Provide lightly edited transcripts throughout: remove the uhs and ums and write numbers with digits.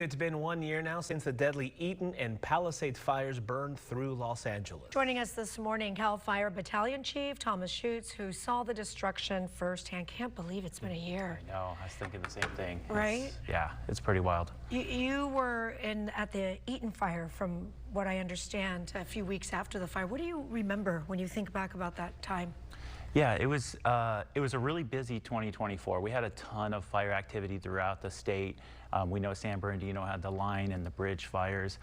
It's been 1 year now since the deadly Eaton and Palisades fires burned through Los Angeles. Joining us this morning, Cal Fire Battalion Chief Thomas Schutz, who saw the destruction firsthand. Can't believe it's been a year. I know, I was thinking the same thing. Right? Yeah, it's pretty wild. You were at the Eaton fire, from what I understand, a few weeks after the fire. What do you remember when you think back about that time? Yeah, it was a really busy 2024. We had a ton of fire activity throughout the state. We know San Bernardino had the line and the bridge fires.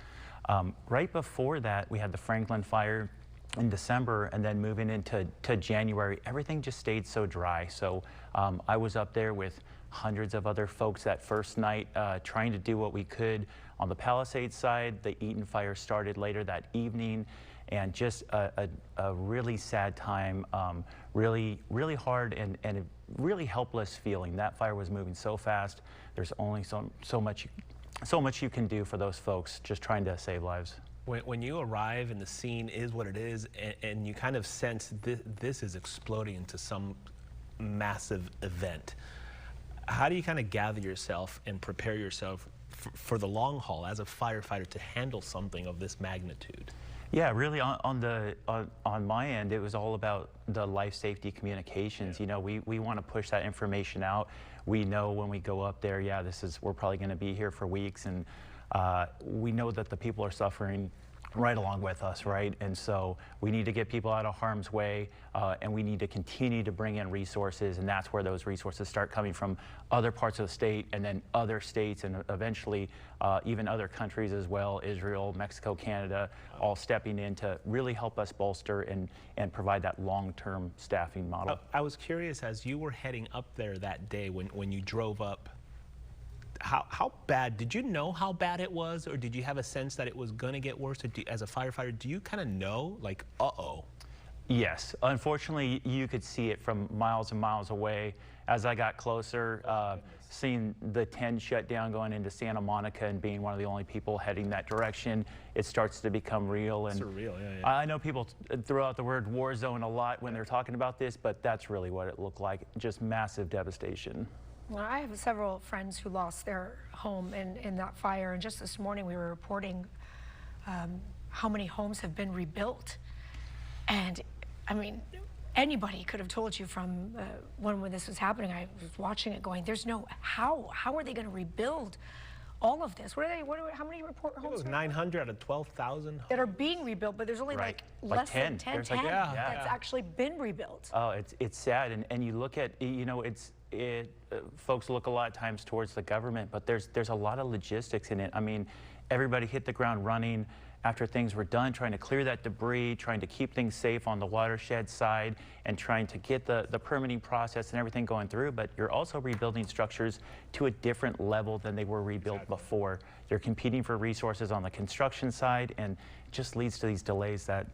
Right before that, we had the Franklin fire in December, and then moving into January, everything just stayed so dry. So I was up there with hundreds of other folks that first night trying to do what we could. On the Palisades side, the Eaton fire started later that evening, and just a really sad time, really hard and a really helpless feeling. That fire was moving so fast. There's only so much you can do for those folks just trying to save lives. When you arrive and the scene is what it is, and you kind of sense this is exploding into some massive event, how do you kind of gather yourself and prepare yourself for the long haul as a firefighter to handle something of this magnitude? Yeah, really on my end, it was all about the life safety communications. You know, we want to push that information out. We know when we go up there, yeah, we're probably going to be here for weeks, and we know that the people are suffering right along with us, right? And so we need to get people out of harm's way, and we need to continue to bring in resources, and that's where those resources start coming from other parts of the state, and then other states, and eventually even other countries as well, Israel, Mexico, Canada, all stepping in to really help us bolster and provide that long-term staffing model. I was curious, as you were heading up there that day when you drove up, how bad, did you know how bad it was, or did you have a sense that it was going to get worse? Or as a firefighter, do you kind of know, like, uh-oh? Yes, unfortunately, you could see it from miles and miles away. As I got closer, seeing the 10 shut down going into Santa Monica and being one of the only people heading that direction, it starts to become real. And surreal, yeah. I know people throw out the word war zone a lot when they're talking about this, but that's really what it looked like, just massive devastation. Well, I have several friends who lost their home in that fire, and just this morning we were reporting how many homes have been rebuilt. And I mean, anybody could have told you from when this was happening. I was watching it going, there's no, how are they going to rebuild all of this? How many report homes? It was 900 out of 12,000 that are being rebuilt, but there's only right. like less 10. than 10 like, that's actually been rebuilt. Oh, it's sad, and you look at, you know, folks look a lot of times towards the government, but there's a lot of logistics in it. I mean, everybody hit the ground running after things were done, trying to clear that debris, trying to keep things safe on the watershed side, and trying to get the permitting process and everything going through. But you're also rebuilding structures to a different level than they were rebuilt before. You're competing for resources on the construction side, and it just leads to these delays that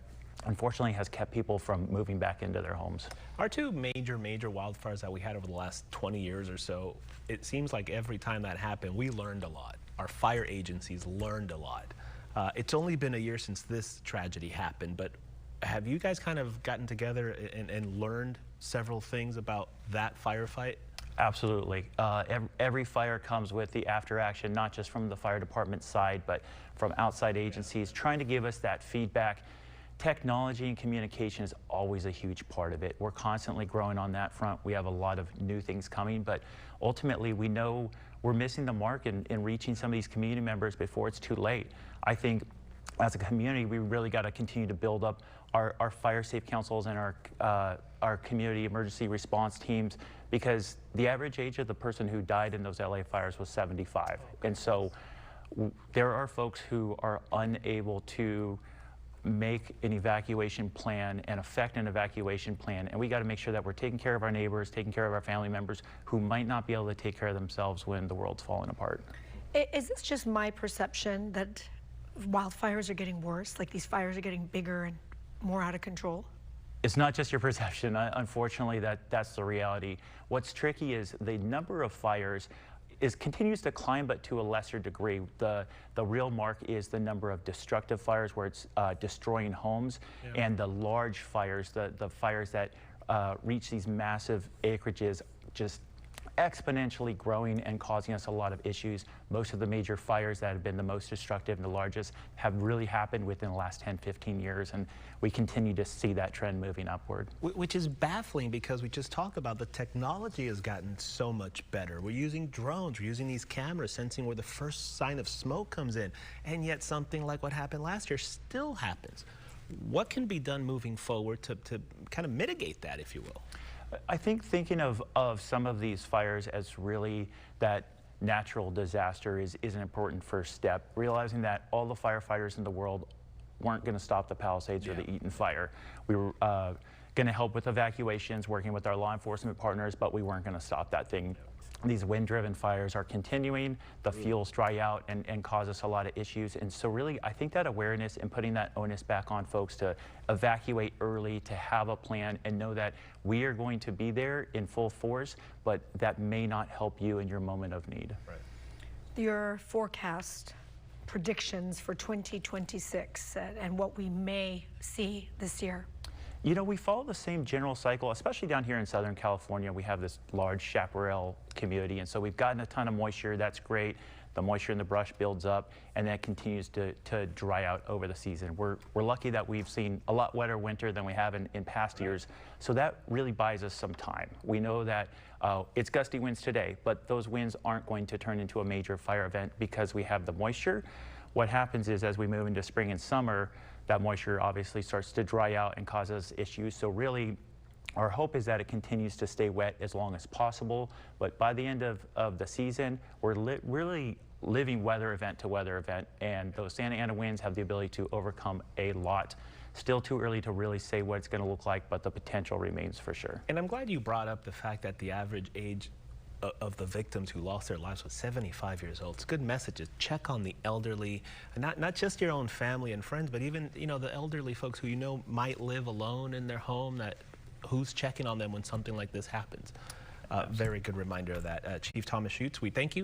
unfortunately has kept people from moving back into their homes. Our two major wildfires that we had over the last 20 years or so, it seems like every time that happened, we learned a lot. Our fire agencies learned a lot. It's only been a year since this tragedy happened, but have you guys kind of gotten together and learned several things about that firefight? Absolutely. Every fire comes with the after action, not just from the fire department side, but from outside agencies, trying to give us that feedback. Technology and communication is always a huge part of it. We're constantly growing on that front. We have a lot of new things coming, but ultimately we know we're missing the mark in reaching some of these community members before it's too late. I think as a community, we really got to continue to build up our fire safe councils and our community emergency response teams, because the average age of the person who died in those LA fires was 75. And so there are folks who are unable to make an evacuation plan and affect an evacuation plan, and we got to make sure that we're taking care of our neighbors, taking care of our family members who might not be able to take care of themselves when the world's falling apart. Is this just my perception that wildfires are getting worse, like these fires are getting bigger and more out of control? It's not just your perception. Unfortunately, that's the reality. What's tricky is the number of fires continues to climb, but to a lesser degree. The real mark is the number of destructive fires where it's destroying homes, and the large fires, the fires that reach these massive acreages, just exponentially growing and causing us a lot of issues. Most of the major fires that have been the most destructive and the largest have really happened within the last 10, 15 years, and we continue to see that trend moving upward. Which is baffling because we just talked about the technology has gotten so much better. We're using drones, we're using these cameras sensing where the first sign of smoke comes in, and yet something like what happened last year still happens. What can be done moving forward to kind of mitigate that, if you will? I think thinking of some of these fires as really that natural disaster is an important first step. Realizing that all the firefighters in the world weren't going to stop the Palisades or the Eaton fire. We were going to help with evacuations, working with our law enforcement partners, but we weren't going to stop that thing. These wind-driven fires are continuing, the fuels dry out and cause us a lot of issues. And so really, I think that awareness and putting that onus back on folks to evacuate early, to have a plan and know that we are going to be there in full force, but that may not help you in your moment of need. Right. Your forecast predictions for 2026 and what we may see this year? You know, we follow the same general cycle, especially down here in Southern California. We have this large chaparral community, and so we've gotten a ton of moisture. That's great. The moisture in the brush builds up, and that continues to dry out over the season. We're lucky that we've seen a lot wetter winter than we have in past years, so that really buys us some time. We know that it's gusty winds today, but those winds aren't going to turn into a major fire event because we have the moisture. What happens is as we move into spring and summer, that moisture obviously starts to dry out and causes issues. So really, our hope is that it continues to stay wet as long as possible. But by the end of the season, we're really living weather event to weather event. And those Santa Ana winds have the ability to overcome a lot. Still too early to really say what it's going to look like, but the potential remains for sure. And I'm glad you brought up the fact that the average age of the victims who lost their lives was 75 years old. It's good messages. Check on the elderly, not just your own family and friends, but even the elderly folks who might live alone in their home. Who's checking on them when something like this happens? Very good reminder of that. Chief Thomas Schutz, we thank you.